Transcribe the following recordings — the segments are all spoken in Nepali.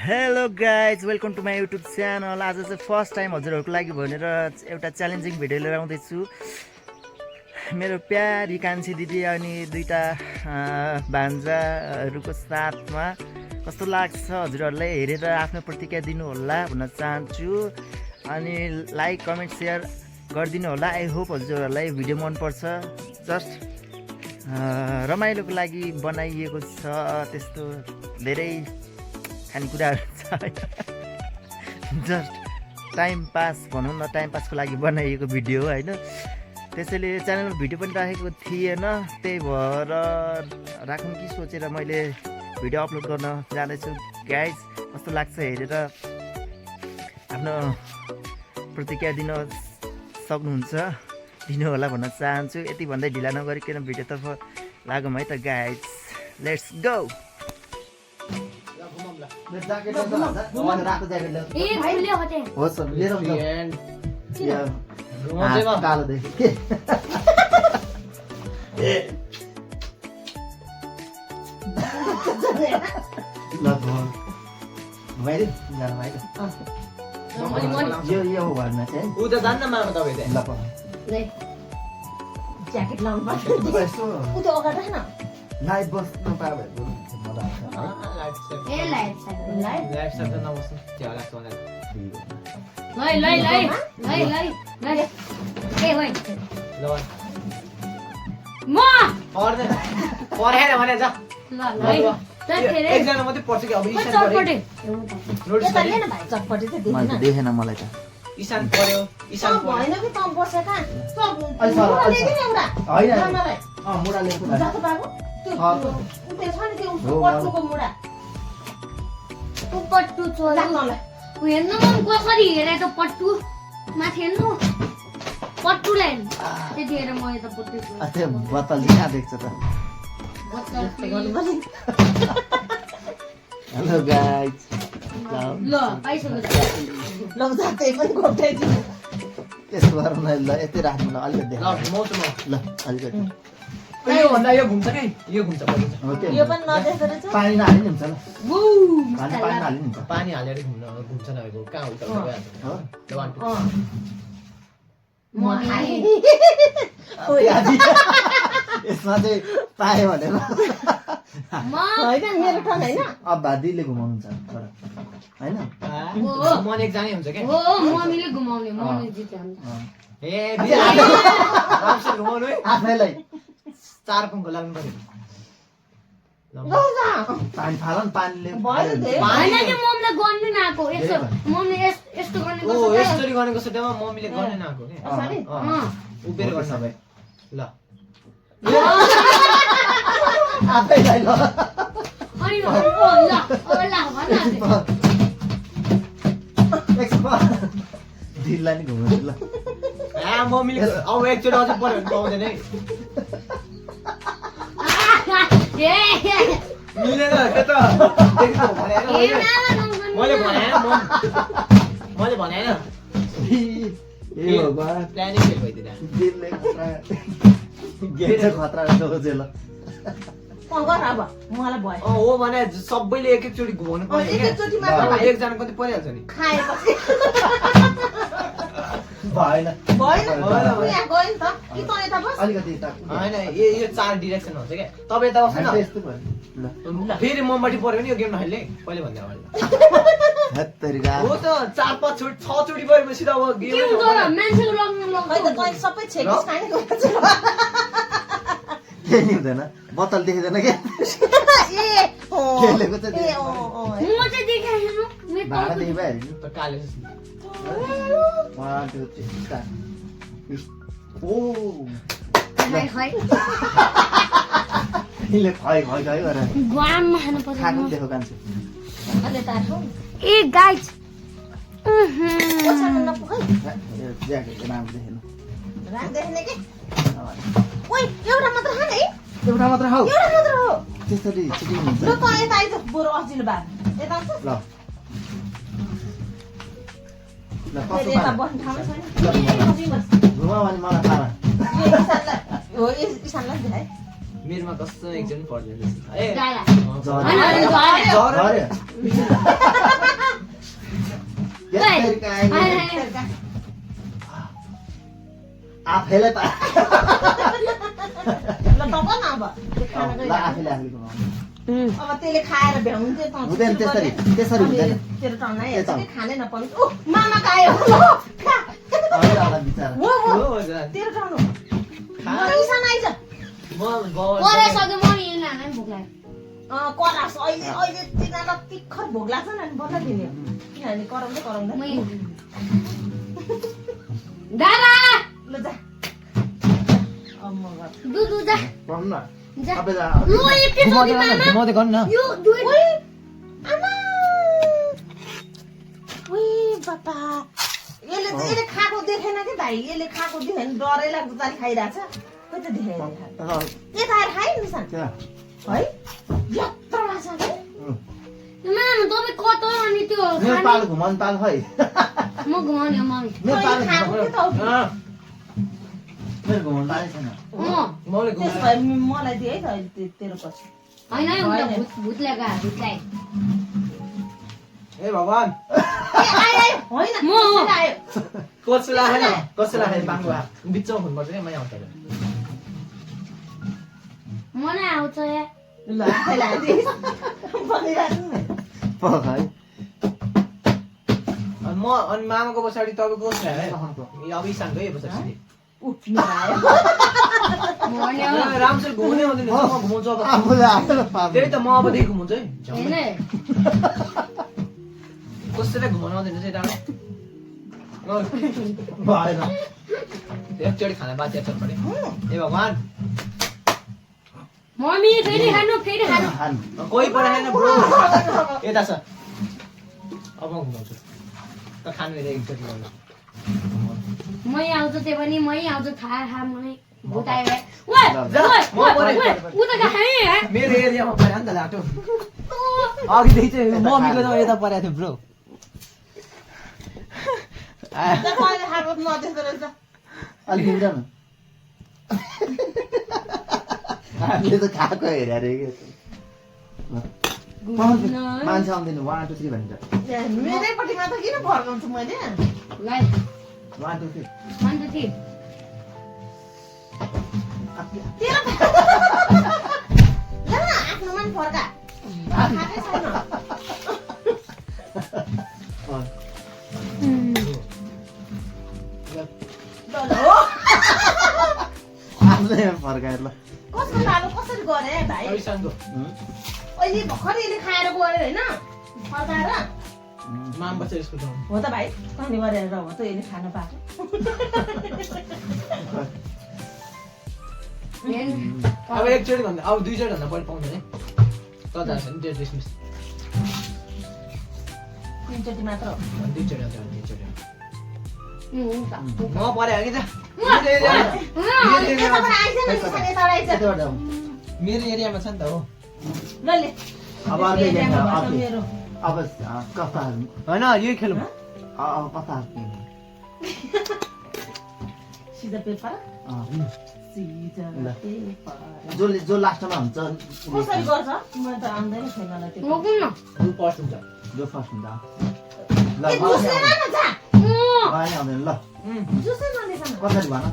Hello guys welcome to my YouTube channel. आज चाहिँ फर्स्ट टाइम हजुरहरूको लागि भनेर एउटा च्यालेन्जिङ भिडियो लिएर आउँदैछु। मेरो प्यारी कान्छी दिदी अनि दुईटा भान्जाहरूको साथमा कस्तो लाग्छ हजुरहरूलाई हेरेर आफ्नो प्रतिक्रिया दिनुहोला भन्न चाहन्छु। अनि लाइक कमेन्ट सेयर गरिदिनु होला। आई होप हजुरहरूलाई भिडियो मनपर्छ। जस्ट रमाइलोको लागि बनाइएको छ, त्यस्तो धेरै खानेकुराहरू छ। जस्ट टाइम पास भनौँ न, टाइम पासको लागि बनाइएको भिडियो हो होइन। त्यसैले च्यानलमा भिडियो पनि राखेको थिएन, त्यही भएर राखौँ कि सोचेर मैले भिडियो अपलोड गर्न जाँदैछु। गाइज कस्तो लाग्छ हेरेर आफ्नो प्रतिक्रिया दिन सक्नुहुन्छ, दिनु होला भन्न चाहन्छु। यति भन्दै ढिला नगरिकन भिडियोतर्फ लागौँ है त गाइज। Let's go. ज्याकेट लाउनु पर्छ। उता अगाडि राख्न। लाइभ बस्नु पाएको देखेन मलाई त। ईशान पर्यो, ईशान भएन कि तँ बसेका मुडा ल्याएको जातो बाबु त्यो छ नि त्यो पट्टुको मुडा पट्टु हेर्नु कसरी हेरे त पट्टु माथि हेर्नु पट्टुलाई त्यतिखेर म यता पट्टु बत्तल कहाँ देख्छ त। हेलो गाइज ल आइसक्यो ल जातै पनि घोप्टाइदिनु। त्यसो गरौँ न। ल यतै राख्नु ल, अलिकति देख ल अलिकति। यो भन्दा यो घुम्छ के? यो घुम्छ हो त्यो यो पनि नदेख्दो रहेछ। पानी नहाल्ने नि हुन्छ ल। पानी नहाल्ने नि हुन्छ। पानी हालेर घुम्छ नभएको कहाँ उल्टा उल्टा गइहाल्छ। हो म आए यसमा चाहिँ पाएँ भनेर होइन मेरो ठाउँ होइन। अब भादीले घुमाउनुहुन्छ होइन। मन एक जाने हुन्छ के? हो मम्मीले घुमाउने मम्मी जित्यो ए घुमाउनु है आफैलाई चार पङ्खो लाग्नु पर्यो। पानी फाल न, पानीले भयो धेरै। होइन कि मम्मीले गर्नु नआएको यसो मम्मी यस्तो गर्ने ओ यसरी गरेको सट्टामा मम्मीले गर्ने नआएको के? उभिएर गर्छ भाइ। ल आफैलाई ल अनि ल ढिल्ला नि घुमाउँछु ल। मम्मीले अब एकचोटि अझै पर्यो भने पाउँदैन है। मिलेन के त? मैले भने होइन ए भगवान प्लानिङ फेल भइदिँदा दिलले गेट खतरा सोचे ल। गर अब मलाई भयो। हो भने सबैले एक एकचोटि घुमाउनु पर्यो एकैचोटि मात्र क्या? भयो। एकजना कति परिहाल्छ नि। खाएपछि भएन भएन यहाँ गयो नि त कि तँ यता बस। अलिकति यता होइन यो चार डिरेक्सन हुन्छ क्या? तपाईँ यता बस्नु न। यस्तो भयो ल। फेरि मम्माटी पर्यो भने यो गेम नखेल्ने पहिले भन्दा अगाडि। हत्तरीका हो त 4-5 6 चोटि परेपछि त अब के गेम हुन्छ र मान्छेको लग्नु खै त तँ सबै छेकिस खाने गर्छ। केही नि हुँदैन, बत्तल देख्दैन क्या। ए हो खेलेको चाहिँ ए देख्दैन। हो म चाहिँ देखाएन मेरो भाडा देखि भइहाल्यो। त काले 1 2 3 स्टार्ट। ओ खै खै यिनले खै खै खै गरेर ग्वाममा खानु पर्छ खानु देखाउ कान्छ। अहिले तार्छौ ए गाइज ओछ्याउनु नपुगै ज्याकेटको नाम देखेन। राख्दैन के ओइ एउटा मात्र खान है। एउटा मात्र खाऊ। एउटा मात्र हो। त्यसरी चिटिङ हुन्छ। ल त यता आइज बरु अजिलो बा यता आउँछ। ल ल फेरि कस्तो यता पारा बस्नु ठाउँ छैन। घुमाऊ भने मलाई पारा। हो इसानलाई दिए है। मेरोमा कस्तो एकजना पर्दैन ए गाला झऱ्यो। हैन झऱ्यो। त्यसरी काहीँ आफैलाई पा ल टप न अब ल आफैले आफैले बनाउनु अब त्यसले खाएर भ्याउँथ्यो त हुँदैन त्यसरी त्यसरी हुँदैन तेरो टाउनै हेर्छ कि खानै नपाउनु ऊ मामा खायो ल खा अहिले होला बिचारा वो वो हो जान तेरो टाउनु खा पैसा आइज म गाउँ कराइसक्यो म नि नाना भोक लाग्यो करास अहिले अहिले तिनीहरूलाई तिखर भोग लाग्छ नि बल्ल दिने किनभने कराउँदै कराउँदै दादा ल जा अम्मा दुध जा पढ्नु न जा सबै जा लु एकैचोटि मामा घुमाउँदै गर्नु न यो दुई आमा उई बाबा यसले खाएको देखेन कि भाइ यसले खाएको देखेन डरै लाग्दो तारी खाइरहेछ खै त देखेन यता आएर खायो नि सान है यत्रो माछा है मामा तपाईँ कता अनि त्यो मेरो पाल घुमाउनु पाल खै म घुमाउने मम्मी मेरो पाल खाएको के त मेरो घुमाउनु पालै छैन मैले त्यसो भए मलाई दिए है त अहिले तेरो पछि होइन उता भूत लगा भूतलाई ए भगवान होइन म त्यसरी आयो कसलाई हैन कसलाई बाङ्गुवा बिचमा हुनुपर्छ के मैले आउँछ मलाई आउँछ या ल आफैलाई हालिदिएस् भनिराख्नु नि पख है अनि म अनि मामाको पछाडि तपाईँको छ है अब इसानको यो पछाडि उठ्नु आयो राम्रोसँग घुम्नै आउँदैन म घुमाउँछु अब आफूले आफैले पाल त्यही त म अबदेखि घुमाउँछु है होइन कसैलाई घुमाउनु आउँदैन चाहिँ डाँडा भएन एकचोटि खाना बाँच्छ परे ए भगवान मम्मी फेरि खानु खान कोही परेन ब्रो यता छ अब म घुमाउँछु त खानु हेरेर एकचोटि गर्नु मै आउँछ त्यो पनि मै आउँछ थाहा मलाई भूत आयो है उता खाए मेरो एरियामा पऱ्यो नि त लाटो अघिदेखि चाहिँ मम्मीको त यता परेको थियो ब्रो अहिले खाएको नदेख्दो रहेछ अलिक हिँड्दा न हामीले त खाएको हेरे अरे मान्छे आउँदैन 1 2 3 भन्छ मेरैपट्टिमा त किन फर्काउँछु मैले ल 1 2 3 1 2 3 आफ्नोमा नि फर्का खाएकै छैन आफूले फर्काएर ल कसको लालो कसरी गरे भाइ पैसाको अहिले भर्खर यसले खाएर गयो होइन फर्काएर माम बच्चा स्कुल जाउँ हो त भाइ कहिले गरेर हो त यसले खान पाएको अब एकचोटि भन्दा अब दुईचोटि भन्दा पहिले पाउँदैन है त जान्छ नि त्यो डिसमिस तिनचोटि मात्र हो दुईचोटि आउँछ दुईचोटि हुन्छ म पऱ्यो कि त यताबाट आइज न निसान यताबाट आइज यताबाट जाउँ मेरो एरियामा छ नि त हो ल ले अब अर्कै एरियामा गेम भन्छ अर्कै मेरो अब कथाहरू होइन यही खेलौँ अब कथाहरू सिधा पेपर अँ, सिधा ल। पेपर जो लास्टमा हुन्छ कसरी गर्छ म त आउँदैन खेल्नलाई त्यो रोक्नु न रु पर्छ हुन्छ जो फर्स्ट हुन्छ ल ए जुसै न जा भएन आउँदैन ल जुसै नलेसन कसरी भन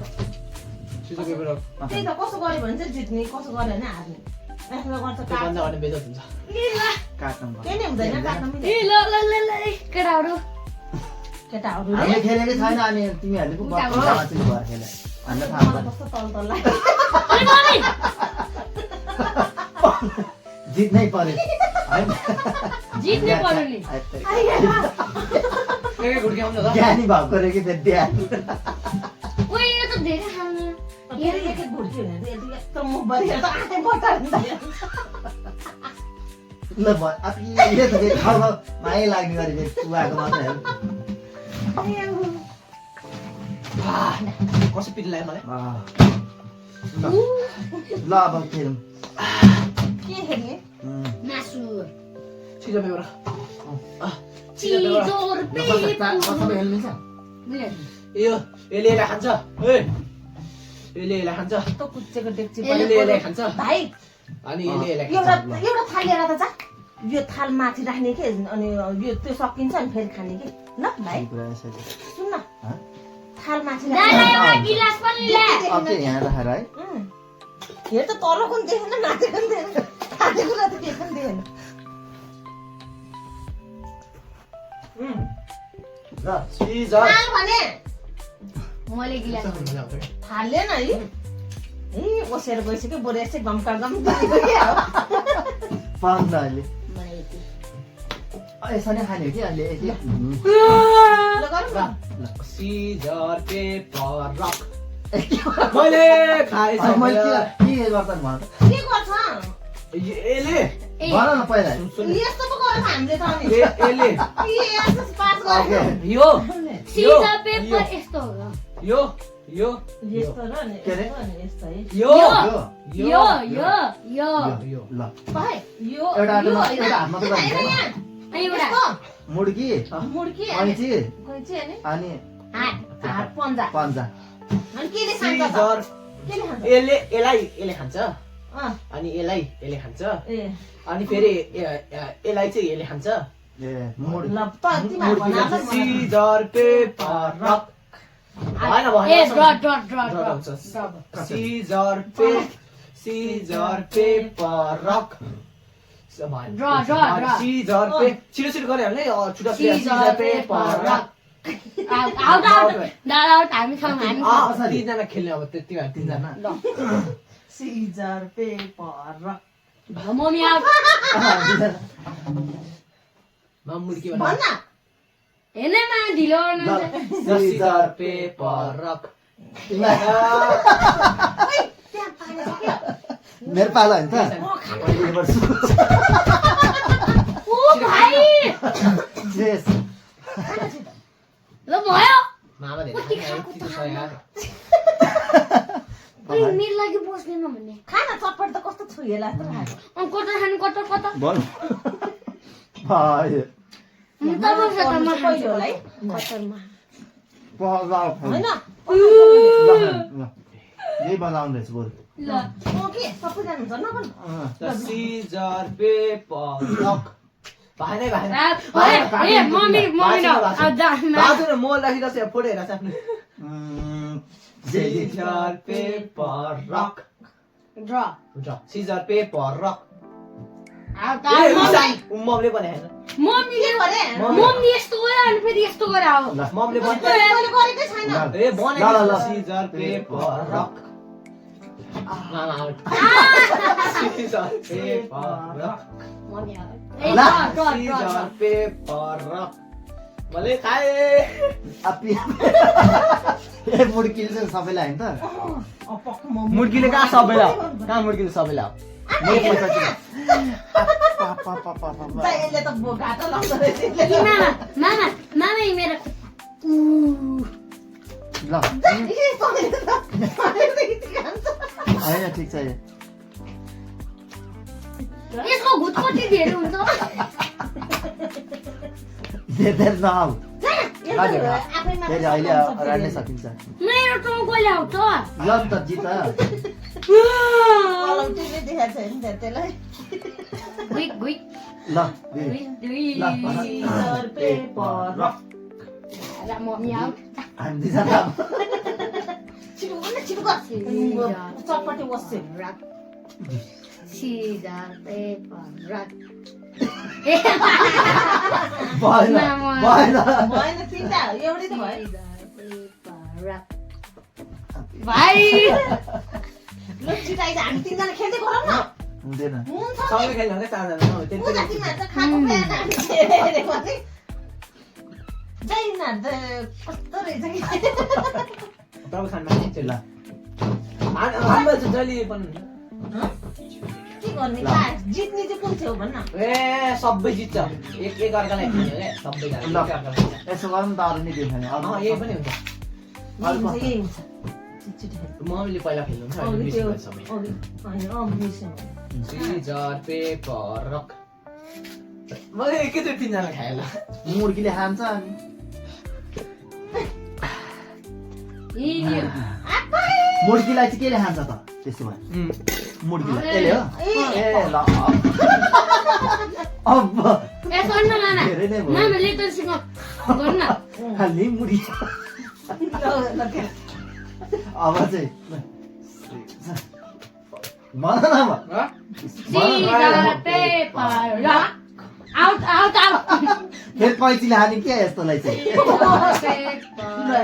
सिजो पेपर त्यही त कसो गर्यो भने चाहिँ जित्ने कसो गर्यो भने हार्ने यसमा गर्छ काट त्योभन्दा अनि बेजत हुन्छ काट्नु केही नै हुँदैन काट्न ए मिल्दैन ल ल ल ल केटाहरू केटाहरू हामीले खेलेकै छैन अनि तिमीहरूले पो उता भएर खेले हामीलाई थाहा मलाई हुँदैन कस्तो तल तल अनि मम्मी जित्नै पर्यो होइन जित्नै पर्यो नि के घुड्की आउँछ त ज्ञानी भएको रहेछ कि फेरि ओइ यो त धेरै खानु फेरि एक एक भुर्की हुने त यत्रो मुख बढेर त आँखै बटार्नु ल यो त फेरि खाउ माया लाग्ने गरी फेरि चुवाएको मात्रै हो कसो पिट लाग्यो मलाई ल अब खेलौँ के खेल्ने मासु सिजो पेपर चिजोर सबै खेल्नु मिल्छ यो यसले यसलाई खान्छ ए यसले यसलाई खान्छ त कुच्चेको डेक्ची यसले यसलाई खान्छ भाइ अनि यसले यसलाई एउटा खान्छ एउटा थाल लिएर त जा यो थाल माथि राख्ने के अनि यो त्यो सकिन्छ अनि फेरि खाने के ल भाइ सुन न थाल माथि दादा एउटा गिलास पनि ल्या अब चाहिँ यहाँ राखेर है हेर त तल पनि देखेन माथि पनि देखेन खाने कुरा त केही पनि देखेन ल सिजर थाल भने मैले गिलास थाल्यो न है ए बसेर गइसक्यो बरु यसै गम्का गम दिएको क्या हो पाउँछ अहिले यसरी खाने हो कि अहिले ल गरौँ न सिजर पेपर रक मैले खाएँ मैले के गर्छन् भन के गर्छ यसले भन न पहिला यस्तो पो गरौँ हामीले त अनि यसले यस्तो पास गर्यो यो सिजर पेपर यस्तो हो यो यो यस्तो र नि के अरे? यस्तो अनि यस्तो है यो यो यो यो यो ल भाइ यो एउटा यो हातमा होइन। एउटा हातमा त होइन, गर्नु यहाँ। अनि एउटा यस्तो, मुड्की मुड्की कैँची कैँची अनि अनि हात पन्जा पन्जा अनि केले खान्छ त? सिजर केले खान्छ यसले खान्छ अँ, अनि यसले खान्छ ए अनि फेरि यसलाई चाहिँ यसले खान्छ ए मुड ल त तिमीहरू भन अब भन। सिजर पेपर रक भएन ए भएन ड्रट ड्रट ड्रट ड्रट ड्रट हुन्छ सिजर पेपर रक ड्र सिजर पे छिटो छिटो गरिहाल्ने छुट्टा scissor paper rock out out दादा आउट हामी खाऊँ हामी खाऊँ। तिनजना खेल्ने अब तिमीहरू तिनजना ल सिजर पेपर र मम्मी आउट मुर्की भन न हेर्नेमा ढिलो गर्नुहुन्छ सिजर पेपर रक ओइ त्यहाँ पानी छ क्या मेरो पालो होइन त म खानु अहिले गर्छु ओ भाइ यस ल भयो मामा धेरै कति खाने, खाएको चिसो त छ यार। ओइ मेरो लागि बस्दैन भन्ने खान चटपट त कस्तो छुएला जस्तो लाग्यो कता खानु कता कता बोल भाइ त बस्छ त म पहिलो होला है कतरमा होइन यही बनाउँदैछु बोल ल के सबैजना हुन्छ नभन सिजर पेपर रक भएनै भएन ए मम्मी मम्मी न बाजु न मोल राखिरहेको छ फोटो हेरेर आफ्नो सिजर पेपर रक ड्र हुन्छ सिजर पेपर रक आउट ममले भने होइन मम्मीले के गरे मम्मी यस्तो गरे अनि फेरि यस्तो गरे हो ममले भने मैले गरेकै छैन ए भने सिजर पेपर रक मामा out scissor paper rock mummy out ए ल। ड्र सिजर पेपर रक मैले खाए अपी ए मुड्किल चाहिँ सबैलाई होइन त मुर्गीले कहाँ सबैलाई कहाँ मुर्गीले सबैलाई मैले पैसा दिएँ। यसले त घाटा लाग्दो रहेछ ए मामा मामा मामा यी मेरो ल होइन ठिक छ यो यसको भुत कति धेरै हुन्छ धेरै नआऊ आफैमा फेरि अहिले राख्नै सकिन्छ मेरो टाउकोले आउँछ ल नि त जित कलौटीले देखाएको छैन त्यसलाई गुइक गुइक ल गुइक गुइक ल सिजर पेपर रक र मम्मी आउट हामी दुईजना छिटो गर्न छिटो गर चटपटी बस्यो रक सिजर पेपर रक भएन भएन भएन तिनटा एउटै त भयो भाइ ल छिटाइ हामी तिनजना खेल्दै गरौँ न हुँदैन हुन्छ सँगै खेल्नु होला चारजना पूजा तिमीहरू त खाएको बिहान हामी हेरे भने जैना त कस्तो रहेछ कि तपाईँ खानु ल हाम्रो चाहिँ जहिले पनि के गर्ने कहाँ जित्ने चाहिँ कुन थियो भन्न ए सबै जित्छ एक अर्कालाई खाने हो क्या सबैजना ल यसो गरौँ त अरू नै दिउँ भने यही पनि हुन्छ यही हुन्छ छिटो खेल मम्मीले पहिला खेल्नुहुन्छ अहिले अघि मिस त्यो भयो सबै अघि होइन बिर्सेँ सिजर पेपर रक मैले एकैचोटि तिनजना खाएँ ल मुर्गीले खान्छ अनि मुर्गीलाई चाहिँ केले खान्छ त त्यसो भए मुर्गीलाई यसले हो ए ल अब ए सुन न मामा धेरै नै भयो। मामा लिटलसँग गर्नु न खालि मुडी अब चाहिँ भन न अब scissor paper rock out out out फेरि कैँचीले हाने क्या यस्तोलाई चाहिँ पेपर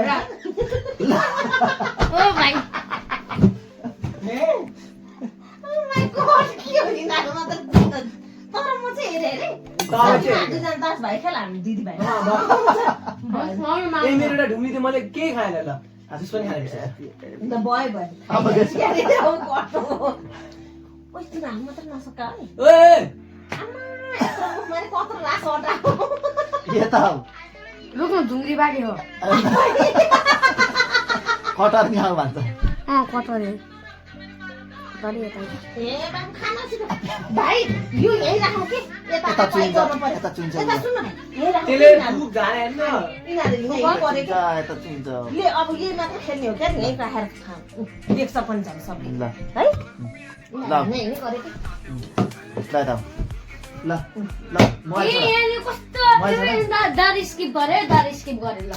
रक ओ भाइ My God, के हो नि नानीमा त तर म चाहिँ हेरेँ दुईजना 10 भाइ खेला हामी दिदी भाइ ए मेरो एउटा ढुङ्ग्री थियो मैले केही खाएन ल आशिष पनि खाने रहेछ The boy भयो अब के अरे अब कटो ओइ तिमीहरू मात्र नसक्का है ओए आमा यत्रो मुखमा कत्रो रास अटाएको यता रुक्नु ढुङ्ग्री बाँकी हो कटर गाउँ भन्छ कटरे कटरे यता ए बाबु खाना छिटो भाइ यो यही राख्नु कि यता यता ट्राई चुन्छ, गर्नु पर्यो यता चुन्छ। यता सुन्नु न यही राख्नु त्यसले यिनीहरू दुध जाने हैन यिनीहरूले यही गरेको यता चुन्छ ले अब यही मात्र खेल्ने हो क्या यही राखेर खा देख्छ पनि झन् सबै ल है ल। यिनीहरूले यही गरेको ल यता ल ल म ए यहाँ कस्तो दारी स्किप गरे ल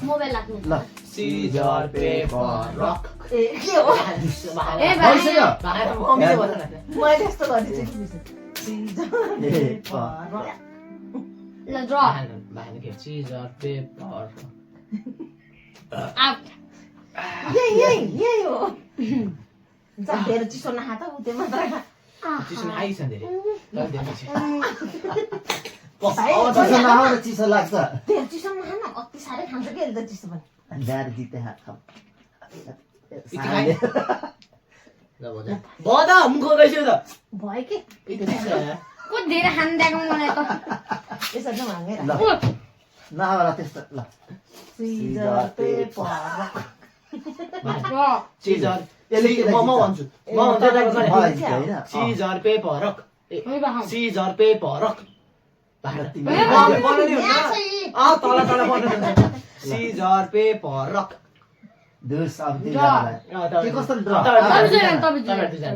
मोबाइल राख्नु ल सिजर पेपर रक ए के हो ए भाइ भइसक्यो भाइ मम्मीले भन्छ न मैले यस्तो गरिदिन्छु सिजर ए, पेपर ल ड्र भाइले के सिजर पेपर आउट यही हो जा धेरै चिसो नखा त उ त्यो मात्र खा चिसो आइछ धेरै तर धेरै भाइ, चिसो नआउ चिसो लाग्छ धेरै चिसो नखा न कति साह्रै खान्छ कि अहिले त चिसो पनि ड्याड जिते हात खाऊ बदा मुख गइसक्यो त भयो कि को धेरै खान दिएको मलाई त यसरी चाहिँ भाँगै ल राख नआउला त्यस्तो ल सिजर पेपर ड्र सिजर यसले के म भन्छु म भन्छु मलाई जिते होइन सिजर पेपर रक है बाहम सिजर पेपर रक तिमी- यहाँ छ यी। तल तल पर्नु सिजर पेपर रक दुस अब दुईजनालाई के कस्तो ड्र तपाईँ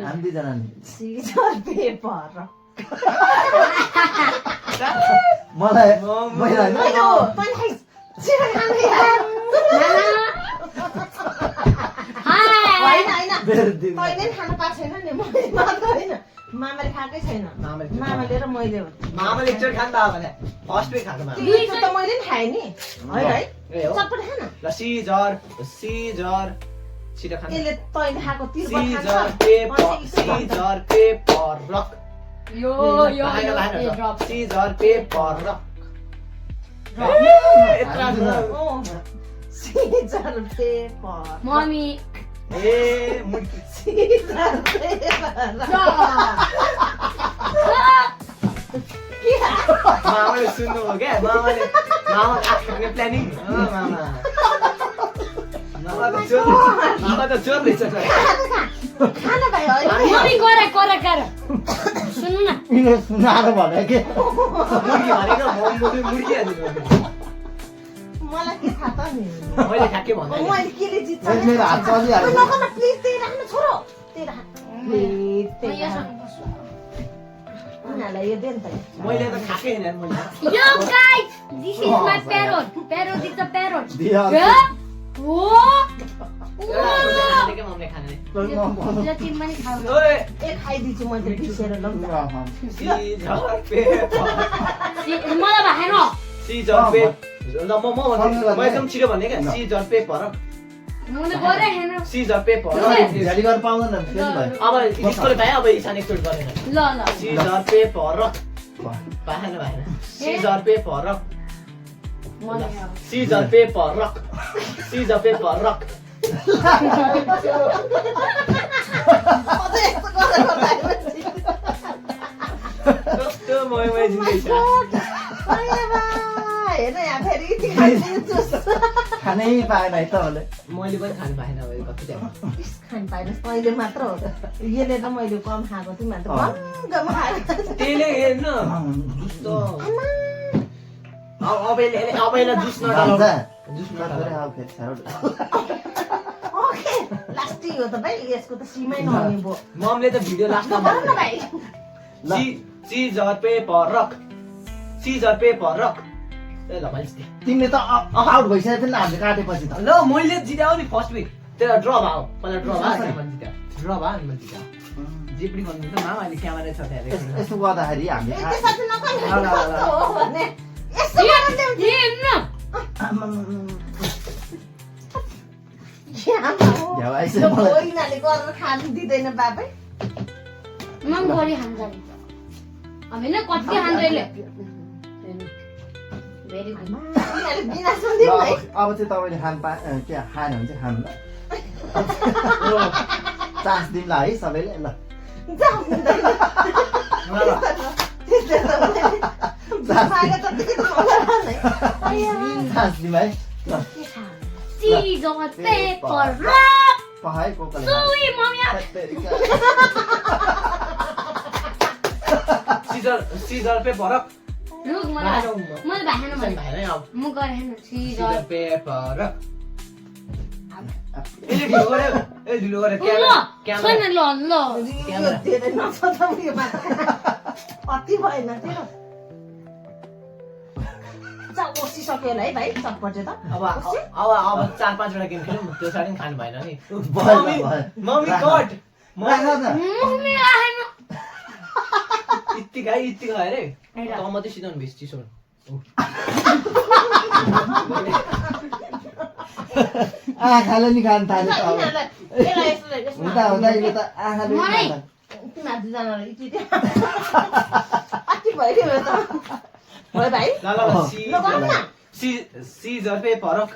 हामी दुईजना नि सिजर पेपर मलाई मैले होइन होइन हो, तैँले खाइस्। छिटो खानु यार। होइन, होइन। मेरो दिन तैँले नि खानु पाएको छैन नि मैले मात्र होइन मामाले खाएकै छैन मामाले मामाले र मैले हो मामाले एकचोटि खानु त भने फर्स्ट पे खाएको मामा त्यो त मैले नि खाएँ नि है ए हो चटपट खा न ल सिजर सिजर छिटो खानु यसले तैँले खाएको तिर्पल सिजर खान्छ पेपर अनि चाहिँ यसो सिजर पेपर रक यो यो भाइ यो भाइ ए ड्रप सिजर पेपर रक भन्छ। सिजर पेपर मम्मी ए मुर्की सिजर पेपर मामाले सुन्नुभयो क्या मामाले आफ्नो प्लानिङ मामा त चोर रहेछ खाना भाइ होइन मम्मी गरे गरे गरे सुन्नु न यिनीहरू सुनाएर भने के मुर्गी भनेको मुर्गी हाल्नु मलाई के थाहा त नि मैले ठ्याक्कै भन्दैन मैले केले जित्छ मेरो हात चलिहाल्यो। नगर्न प्लिज त्यही राख्नु छोरो त्यही राख प्लिज त्यही राख उनीहरूलाई यो दे नि त मैले त खाएकै होइन मैले Yo guys, this is my parrot. Parrot is a parrot. Diya Yeah? Whoa! खानेकै मम्मीले खाने यो तिमी पनि खाऊ। ओए ए खाइदिन्छु मैले पिसेर ल सिजर पेपर मलाई भएन। सिजर पेपर ल म भन्छु म एकदम छिटो भन्ने क्या सिजर पेपर मैले गरे हैन। सिजर पेपर झ्याली गर्न पाउँदैन फेरि भयो अब इसकोले पायो अब इसान एकचोटि गरेन ल ल। सिजर पेपर पाएन भएन scissor paper rock scissor paper rock scissor paper rock अझै यस्तो गरेर बताएपछि कस्तो मय जिन्दैछ हेर्न यहाँ फेरि यति खाइदिन्छु खानै पाएन है त उसले मैले पनि खानु पाएन अब कति टाइम खानु पाएनस् तैँले मात्र हो त यसले त मैले कम खाएको तिमीहरू त महँगोमा खाएको त्यसले हेर्नु जस्तो अब यसलाई जुस नडाल्नु जुस नडाल्नु ओके लास्टी हो त भाइ यसको त सीमै नहुने भयो ममले त भिडियो लास्टमा गर न भाइ scissor paper rock scissor paper rock ए ल मैले जितेँ तिमीले त आउट भइसक्यो थिएन हामीले काटेपछि त ल मैले जित्याउ नि फर्स्ट विक तेरो ड्र भयो पहिला ड्र भयो मैले जित्यो ड्र भयो अनि मैले जित्यो जे पनि गर्नु त मामा अहिले क्यामेरा छ त्यहाँ यस्तो गर्दाखेरि हामीले त्यसरी नगर्नु कस्तो हो भने यस्तो गरेर भ्याउ आइसक्यो मलाई। यिनीहरूले गरेर खानु दिँदैन बाबै मन गरी खान्छ हामी न कति खाँदैले भेरी गुड यिनीहरूले बिना सुनिदिनु है अब चाहिँ तपाईँले खानु के खाएन भने चाहिँ खानु ल चान्स दिउँला है सबैले ल जाऊ हुँदैन त्यस्तो त हुँदैन मागे त त्यति होला नै चान्स दिउँ है ल सिजर पेपर रक पहाइ कोकले सुई मम्मी सिजर पेपर रक रुक मलाई भाइन भने भाइ अब म गरेन सिजर सिजर पेपर रक यसले ढिलो गर्यो ए ढिलो गर्यो ल क्यामेरा सुन ल ल यो धेरै नसोचा उयो मात्र अति भएन तेरो ओसिसक्यो होला है भाइ चटपटे त अब 4-5 वटा गेम खेल्यौँ त्यो साडी पनि खानु भएन नि भयो, मम्मी भयो। मम्मी कट राख न। मम्मी आएन यत्तिकै अरे त मात्रै सिधाउनु भेज चिसो आँखाले नि खानु थाल्यो त अब यसलाई हुँदा हुँदा यो त आँखाले नि मलाई। खानु तिमीहरू दुईजनालाई इति अति भइदियो त भयो भाइ ल ल सिजर पेपर रक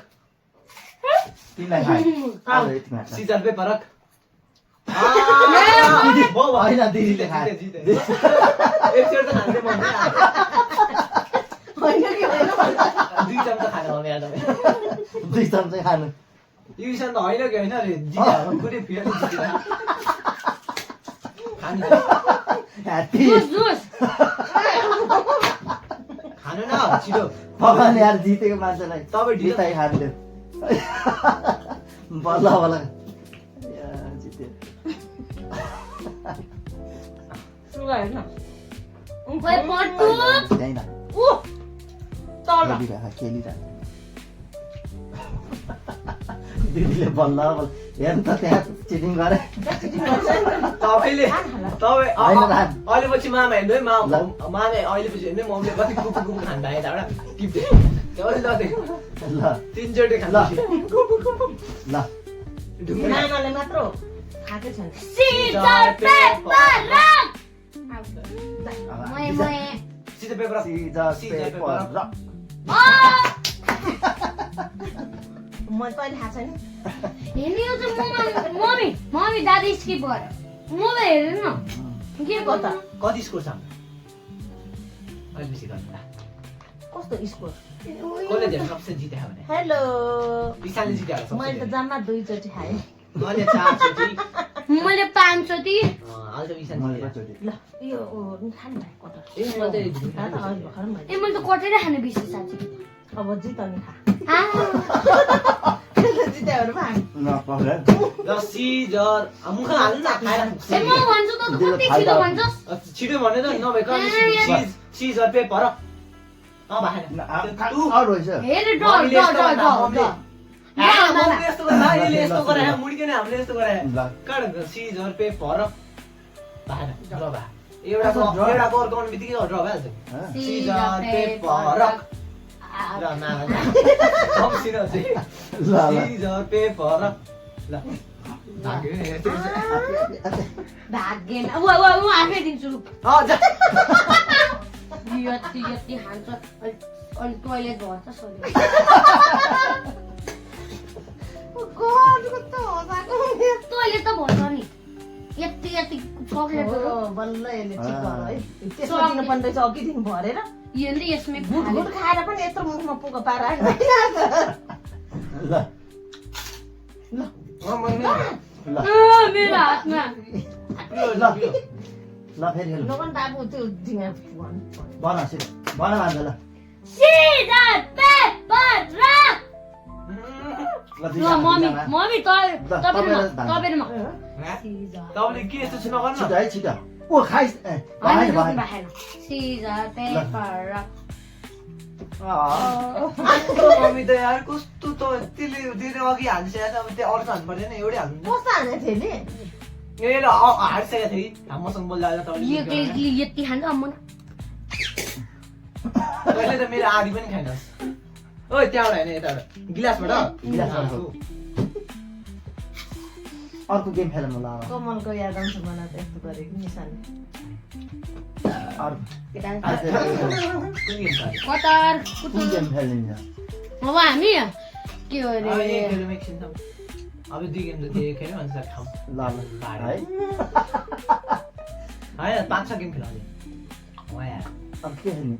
तिमीलाई खाए अब यति मात्र सिजर पेपर रक होइन दिदीले खाए एकचोटि त खान्थेँ मम्मी होइन कि होइन 2 चम्चा खानु मम्मी आज 2 चम्चा खानु यो किसान त होइन कि होइन अरे जित्यो कुनै फेरि जित्यो खानु ह्याप्पी जुस खानु न छिटो भगवान् यार जितेको मान्छेलाई तपाईँ ढिलो बिताइ खानिदियो बल्ल बल्ल यार, जित्यो सुगा होइन ओए पट्टु त्यहीँ न ऊ तल खेलिरह खेलिरह दिदीले बल्ल बल्ल हेर्नु त त्यहाँ चिटिङ गरे तपाईँले तपाईँ होइन, राख। अहिले पछि मामा हेर्नु है ल। मामा अहिले पछि हेर्नु है मम्मीले कति कुकु कुकु खानु भयो यताबाट टिप्दै ल 3 चोटि ल खानु ल नानाले मात्र हो खाएकै छैन सिजर पेपर रक अब मैं scissor paper rock. Scissor paper rock मैले कहिले थाहा छैन हेर्ने यो चाहिँ मम्मी मम्मी दादा स्किप गर मोबाइल हेरेन न के कता कति स्कोर छ अहिले पछि गर्नु कस्तो स्कोर कसले धेरै सबसे जित्यो भने हेलो विशालले जित्यो होला मैले त सबसे जम्मा 2 चोटि खाएँ मैले 4 चोटि मैले 5 चोटि अहिले त विशाल मैले जित्यो। कचोटि ल यो खानु भाइ कटर ए म त अहिले भर्खर मैले ए मैले त कटेरै खानु बिर्सेँ साँच्ची अब जित नि खा आ जित्यो भने भाइ नपक्र ल सिजर मुख हाल्नु न खाएर ए म भन्छु त कति छिटो भन्छस् छिटो भने त नभए सिजर पेपर भएन आउट भइसक्यो हेर डर डर डर डर मम्मीले यस्तो गरे यसले यस्तो गरे मुड्किने हामीले यस्तो गरे ल काट सिजर पेपर भएन ड्र भयो एउटा गोल गर्नु बित्तिकै ड्र भइहाल्छ सिजर पेपर ल नाना कम्सिन चाहिँ ल ल सिजर पेपर ल भाग्यो नि यस्तो भाग्यन उ आफै दिन्छु जा यति यति खान्छ अनि टोइलेट भन्छ सरी टोइलेट त भन्छ नि यति यति चक्लेटहरू बल्ल यसले ठिक गर्यो है त्यसमा दिनु पर्ने रहेछ अघिदेखि भरेर यो नि यसमै गुड गुड खाएर पनि यत्रो मुखमा पुगो पारा ल ल ल मेरो हातमा ल ल फेरि हेर्नु नगन बाबु त्यो दिने बना सिधै बना भन्छ ल सिजर पेपर रक ल ल मम्मी मम्मी तपाईँले तपाईँ तपाईँले के यस्तो छ नगर्नु छिटो है छिटो ओ खाइ होइन रोक्नु भएन सिजर पेपर रक मम्मी त यार कस्तो त त्यसले दिने अघि हालिसकेको अब त्यो अर्को हाल्नु पर्दैन एउटै हाल्नु कस्तो हाने थियो नि ए ल हालिसकेको थिएँ मसँग बोल्दा यो यति खान्छ म पहिले त मेरो आधी पनि खाइनस् ओइ त्यहाँबाट होइन यताबाट गिलासबाट अर्को गेम खेल्नु ल कमलको याद आउँछ मलाई त यस्तो गरेको निशानी कतार कुन गेम खेलिन्छ अब हामी के हो अब अरे एक खेलौँ एकछिन त अब 2 गेम त त्यो खेल्यो अनि त खाऊ ल ल है होइन 5-6 गेम खेलाउने यार अब के खेल्ने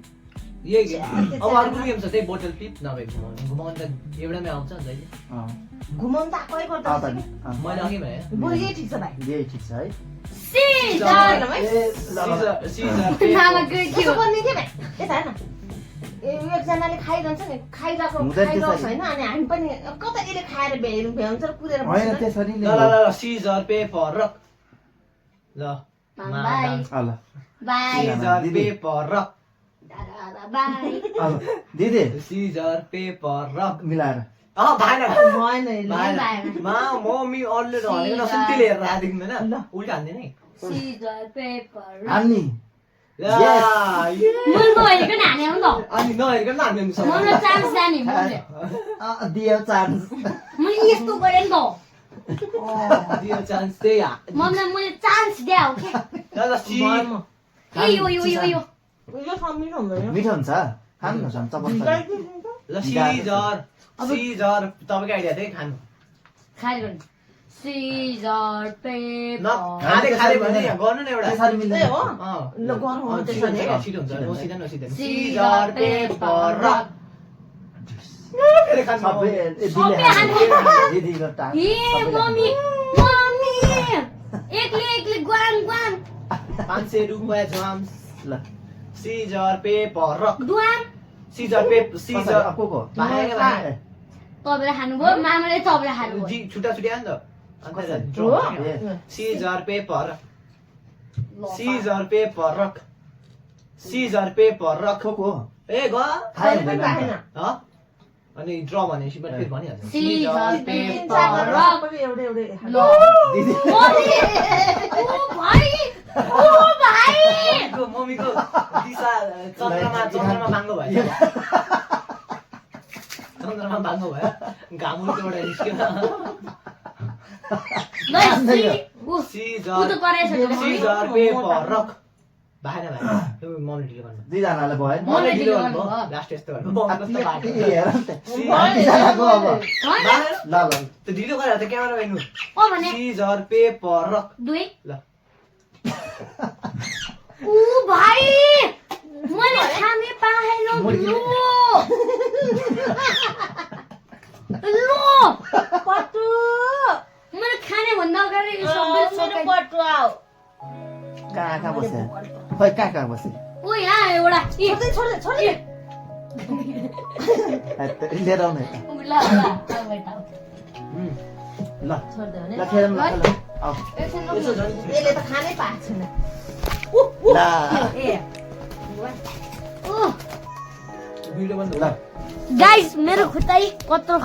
यही गेम अब अर्को गेम छ त्यही बोतल पिप नभए घुमाउनु त एउटामै आउँछ नि जहिले घुमाउनु त आफै गर्छ मैले अघि भने बरु यही ठिक छ भाइ यही ठिक छ है सिजर नामा के त्यसो गर्ने के भाइ यता हेर्न एकजनाले खाइरहन्छ नि खाइरहेको खाइरहेको होइन अनि हामी पनि कता यसले खाएर भ्याउँछ र कुदेर होइन त्यसरी ल सिजर पेपर रक ल बाई ल bye scissor paper rock bye दिदी सिजर पेपर रक मिलाएर भएन भएन मम्मी अरूले त भनेको नसुन त्यसले हेरेर आदिक होइन उल्टा हान्दैन है सिजर पेपर हान्नी मैले नहेरेको नि हाने हो नि त अनि नहेरेको पनि हान्नु मलाई चान्स जाने मैले दियो चान्स मैले यस्तो गरेँ नि त दियो चान्स त्यही मम्मीलाई मैले चान्स दिए हो के यो यो यो यो यो सम्मिलो हुँदैन मिठो हुन्छ खानु न चपस्ता ल सिजर सिजर तपाईँको आइडिया त्यही खानु खाली गर्नु सिजर पेपर खाँदै खाँदै भने यहाँ गर्नु न एउटा त्यसरी मिल्दैन त्यही हो ल गरौँ त्यसरी छिटो हुन्छ नसिधा नसिधा सिजर पेपर रक फेरि खानु सबै दिदीको टाक ए मम्मी मम्मी एक्लै ग्वाङ ग्वाङ 500 रुपैयाँ जाम्स ल सिजर पेपर रक ग्वाङ सिजर पेपर सिजर को तपाईँले खानुभयो मामाले तपाईँले खानुभयो छुट्टा छुट्टी आयो नि त scissor paper scissor paper rock scissor paper rock को ए ग खाएन अनि ड्र भनेपछि पनि फेरि भनिहाल्छ सिजर पेपर रक एउटै एउटै ल दिदी ओ भाइ मम्मीको दिशा चन्द्रमा बाङ्गो भयो चन्द्रमा बाङ्गो भयो घाम उल्टोबाट निस्केन सिजर पेपर रक भएन मम्मी ढिलो गर्नु दुईजनाले भयो मम्मी ढिलो गर्नु लास्ट यस्तो गर्नु ल ल त्यो ढिलो गरेर त क्यामेरा हेर्नु ओ भने सिजर पेपर रक दुई ल ओ भाइ मैले खाने पाएन लो पटु मैले खाने भन्दा अगाडि यो सबै मेरो पटु आऊ कहाँ बस्यो खै कहाँ बस्यो ओ यहाँ एउटा छोड्दै लिएर आउने ल ल छोड्दै ल खेलौँ ल आऊ यसले त खानै पाएको छैन ल ए भिडियो बन्द ल गाइस मेरो खुट्टै कत्रो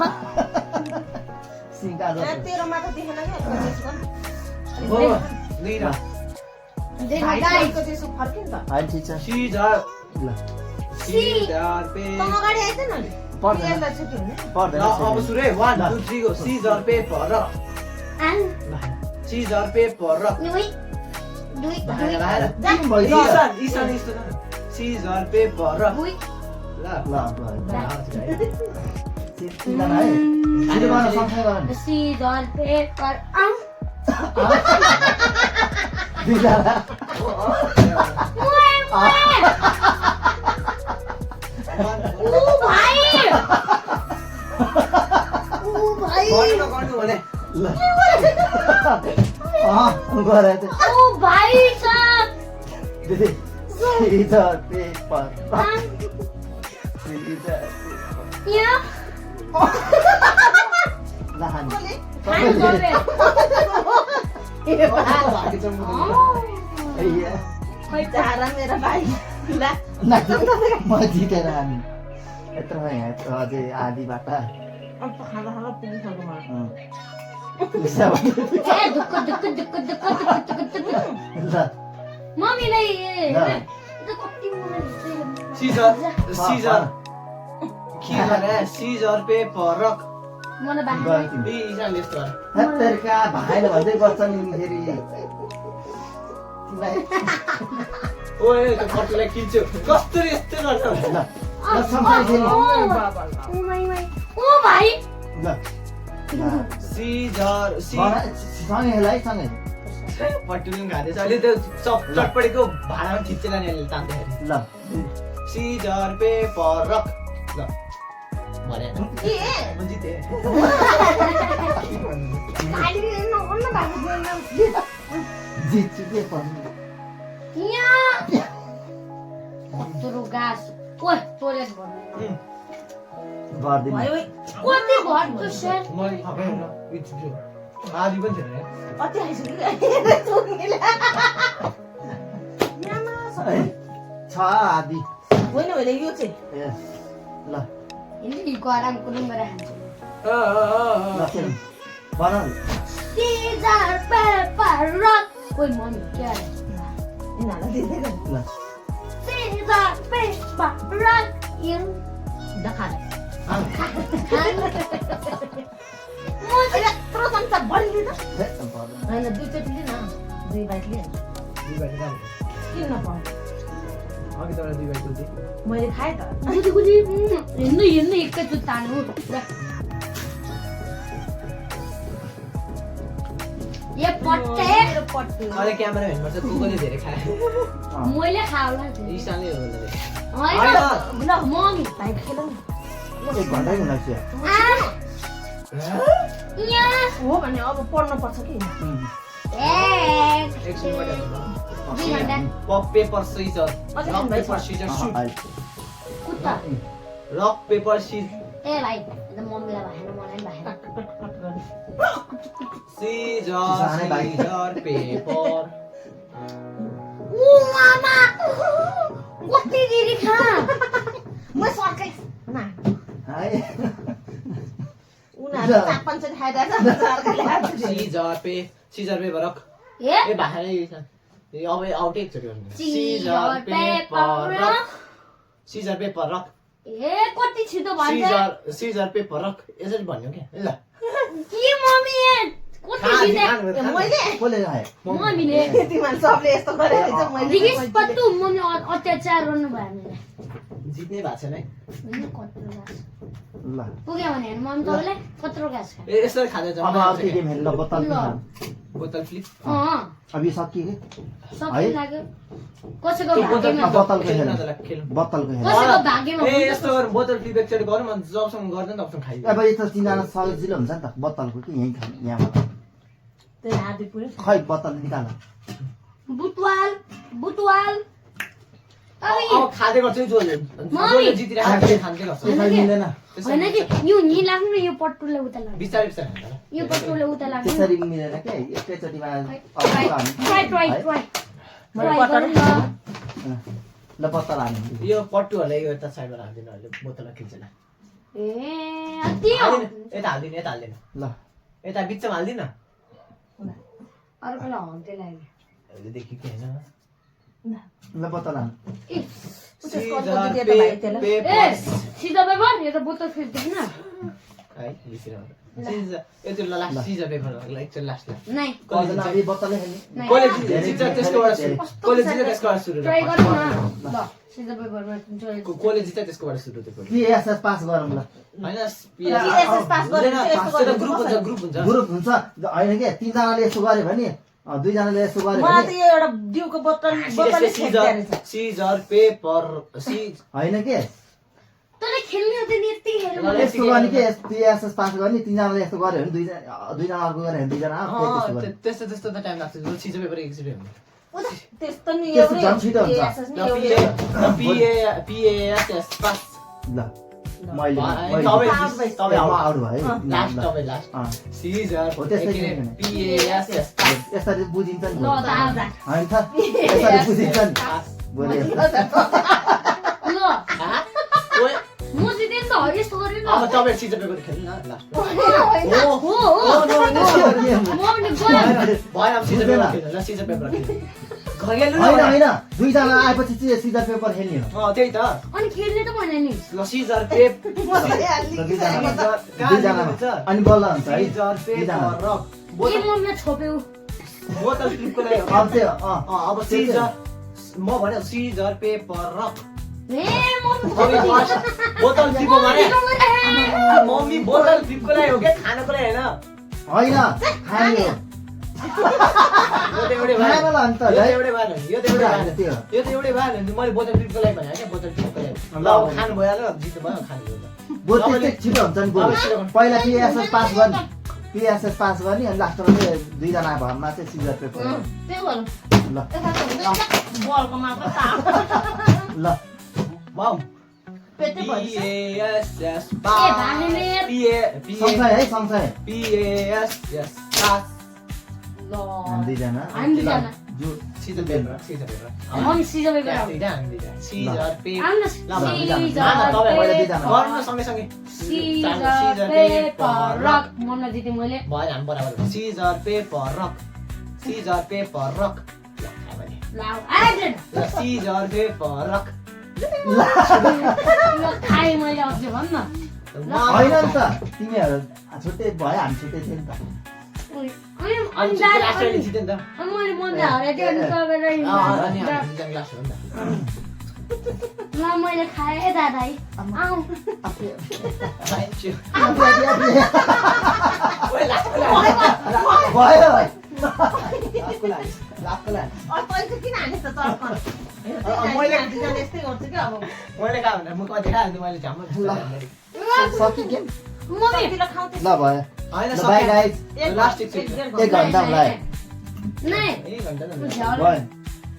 सिङ्गा तेरो माथा देखेन हो लिएर भाइको त्यसो फर्किन त होइन ठिक छ सिजर ल सिजर तँ पेपर अगाडि आइज न पर्दैन यसलाई छुट्टी हुने पर्दैन ल अब सुरु है 1 2 3 go scissor paper rock scissor paper rock Ishan scissor paper rock ल ल तिनजना है छिटो गर्न सँगसँगै गर नि सिजर पेपर दुईजना गर्नु नगर्नु भने ल गरे दिदी सिजर पेपर ल हानी भाग्य चम्कु चारा मेरो भाइ ला म जितेर हामी यत्रो यहाँ अझै आधी बाटा अब खाँदा खाँदा पुगिसक्यो मलाई मम्मीलाई सिजर के भने सिजर पेपर रक मलाई बाख्रा इसानले यस्तो गरे हत्तरका भाइले भन्दै गर्छ नि फेरि ओए त्यो पट्टुलाई किन्छु कस्तो यस्तो गर्छ ओ भाइ सिजर सँगै हेलाई सँगै पट्टुले पनि खाँदैछ अहिले त्यो चटपटेको भाँडामा खिचेर नि अहिले तान्दाखेरि ल सिजर पेपर रक ल भने के म जिते जित्छु के भन्नु कत्रो गास ओइ टोइलेट भन्नु गर्दिन भयो कति घरको सेट मैले खबै न इट्छु आदि पनि थिएन कति आइसक्यो छ आदि होइन होइन यो चाहिँ ए ल हिन्दीको आराम कुरुङ गरेर खान्छु ल खेलौँ बनाऊ सिजर पेपर रक ओइ मम्मी के अरे यिनीहरूलाई दिँदै गर्नु ल सिजर पेपर रक यम दखा म चाहिँ यत्रो चम्चा बढी लिँदा हे, पर्दैन। होइन दुईचोटि लिन 2 बाइट लिएँ दुई बाटी काम किन नपाउँ अघि त दुई बाटी दिए मैले खाएँ त गुडी गुडी हेर्नु हेर्नु एकैचोटि तान्नु ये पट्टे मेरो पट्टु अरे क्यामेरा हेर्नु पर्छ कुकुरले धेरै खाए मैले खाउला इसानले हो भने होइन ल मम्मी भाइ खेलौँ न 1 घन्टै हुन लाग्छ यहाँ हो भने अब पढ्नु पर्छ कि एकछिन पढ्नु 2 घन्टा पप पेपर सिजर अझै रक भाइ पेपर सिजर सुट कुत्ता रक पेपर सिज ए भाइ मम्मीलाई भएन मलाई पनि भएन कट गर्ने सिजर पेपर ऊ मामा कति दिदी खा म सर्कै न हाय उनीहरू 4-5 चोटि खाइरहेछ सरकारले हात सिजर पेपर रक ए ए भाइ अब आउट एकचोटि गर्नु scissor paper rock scissor paper rock ए कति छिटो भन्छ सिजर पेपर रक यसरी भन्यो क्या ल के मम्मी कति छिटो मैले कसले खायो मम्मीले तिमीहरू सबले यस्तो गरेर चाहिँ मैले दिगेश पत्तु मम्मी अत्याचार गर्नु भयो भने जित्नै भएको छैन है कत्रो गाछ ल पुग्यो भने हेर्नु मम्मी तपाईँलाई कत्रो गाछ खा ए यसरी खाँदै अब अर्को गेम हेर्नु ल बोतल ल। बोतल फ्लिप अब यो सकियो सबै लाग्यो कसैको त्यो बोतल भाग्यमा बोतलको खेल्नु हेर्नु नजला खेल्नु बोतलको हेर्नु कसैको भाग्यमा ए यस्तो गरौँ बोतल फ्लिप एकचोटि गरौँ अनि जबसम्म गर्दैन तबसम्म खाइदिउँ अब यो त तिनजना सजिलो हुन्छ नि त बोतलको कि यहीँ खाने यहाँबाट त्यही आधी पुरै खै बोतल निकाल बुटवाल बुटवाल अब अब खाँदै गर्छ है जसले जितिरहेको खाँदै गर्छ त्यसरी मिल्दैन होइन कि यो नि लाग्नु र यो पट्टुले उता लाग्नु बिस्तारै बिस्तारै खान्छ यो पट्टुले उता लाग्नु त्यसरी मिलेन क्या एकैचोटिमा ट्राई ट्राई ट्राई ल बोतल हाल्नु यो पट्टुहरूले यो यता साइडबाट हालिदिनु अहिले बोतलमा खिच्दैन ए अति हो यता हालिदिनु यता हालिदिनु ल यता बिचमा हालिदिनु अर्कोलाई हन्ते लाग्यो अहिले देखि के होइन ल बोतल हाल्नु ए पेपर सिधा पेपर यो त बोतल फेर्दैन है बिर्सिरहेको यति लास्ट सिजर पेपर एकचोटि लास्ट नै कजना अब यो बोतलै खाने कसले जित्छ त्यसकोबाट सुरु कसले जित्छ त्यसकोबाट सुरु ट्राई गरौँ न ल सिधा पेपरमा ट्राई कसले जित्छ त्यसकोबाट सुरु त्यो पिएसएस पास गरौँ ल होइन PSS पास गरेर यस्तो त्यो गर्नु ग्रुप हुन्छ ग्रुप हुन्छ ग्रुप हुन्छ होइन के तिनजनाले यसो गर्यो भने दुईजनाले यसो गर्यो मलाई त भने यो एउटा डिउको बोतलले सिजर पेपर सिज होइन के तँले खेल्ने हो त नि यति हेर्नु यस्तो गर्ने के पिएसएस पास गर्ने तिनजनाले यस्तो गर्यो भने दुईजना अर्को गर्यो भने दुईजना त्यस्तो गर्यो त्यस्तो त्यस्तो त टाइम लाग्छ सिजर पेपर एकचोटि हुन्छ त्यस्तो नि त्यस्तो एउटै झन् छिटो हुन्छ। PSS नि एउटै। पिएएस पास ल मैले तपाईँ आउट भयो लास्ट तपाईँ लास्ट सिजर हो त्यस्तै नि। PASS यसरी बुझिन्छ नि ल त आउँदा होइन त यसरी बुझिन्छ नि बोले ल म जितेँ नि त हो यस्तो गरेँ नि अब तपाईँ सिजर पेपर खेल्नु न लास्ट हो म पनि गएँ भयो अब सिजर पेपर खेल्नु ल सिजर पेपर खेल्नु खेल्नु होइन होइन दुईजना आएपछि चाहिँ सिजर पेपर खेल्ने हो त्यही त अनि खेल्ने त भने नि ल सिजर पेपर दुईजनामा अनि बल्ल हुन्छ है सिजर पेपर रक ए मम्मीले छोप्यो बोतल ट्रिपको लागि अब त्यो अब सिजर म भने सिजर पेपर रक ए मम्मी मम्मी फर्स्ट बोतल ट्रिपको भने मम्मी बोतल ट्रिपको लागि हो क्या खानको लागि होइन होइन खायो यो त एउटै भएन खाएर लान्छ यो त है एउटै भएन यो त एउटै भएन त्यो यो त एउटै भएन नि मैले बोतल ट्रिपको लागि भने क्या बोतल ट्रिपको लागि ल अब खानु भइहाल्यो जित्नु भयो खानु भयो बोल त्यस्तै छिटो हुन्छ नि बोल पहिला पिएसएस पास गर्ने पिएसएस पास गर्ने अनि लास्टमा चाहिँ दुईजना भरमा चाहिँ सिजर पेपर त्यही भएर ल बलको मात्र ताप ल वाउ पेटै भएछ PASS भागेले। सँगसँगै है सँगसँगै PASS पास ल हामी दुईजना हामी दुईजना। जो scissor paper mummy scissor paper आउँछ सिजर पेपर आउनु ल, पहिला दुईजना। गर्नु सँगै सिजर पेपर रक मम्मीलाई जितेँ मैले भयो हामी बराबर scissor paper rock scissor paper rock ल आइज ल सिजर पेपर रक ल खाएँ मैले अझै भन् न होइन नि त तिमीहरू छुट्टै भयो हामी छुट्टै थियो नि त अनि अनि लास्टले जित्यो नि त मैले मजा हरेको थियो अनि तपाईँलाई अनि हामी जित्यो लास्ट हो नि त ल मैले खाएँ दादा है आऊ भयो पैसा किन हाने त चर्कन यस्तै गर्छु कि अब मैले कहाँ भन्दा म कति खाएँ मैले झ्याम्म सकि गेम मम्मी कतितिर खाउँथेँ ल भयो होइन ल बाई गाइज लास्ट एक एक घन्टा होला है नै एक घन्टा न भयो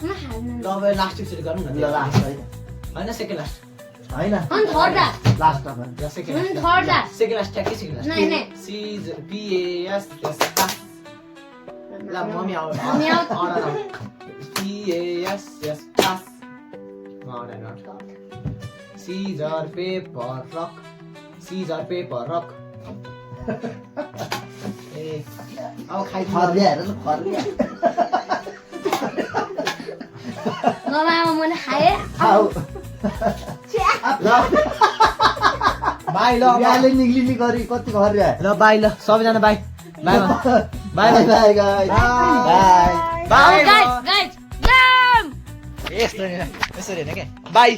ल अब लास्ट एक गरौँ न ल लास्ट है होइन सेकेन्ड लास्ट होइन अनि थर्ड दा लास्ट अब ल सेकेन्ड अनि थर्ड दा सेकेन्ड लास्ट ट्याक्कै सेकेन्ड लास्ट नै नै सिजर PASS पास ल मम्मी आउ mummy out. PASS pass scissor paper rock scissor paper rock ए अब खाइदिनु फर्या हेर न फर्या ल मामा मैले खाएँ खाऊ ल बाई ल बिहाले निक्लिने गरी कति फर्या ल बाई ल सबैजना by by by by guys by by guys guys game यसरी होइन क्या बाई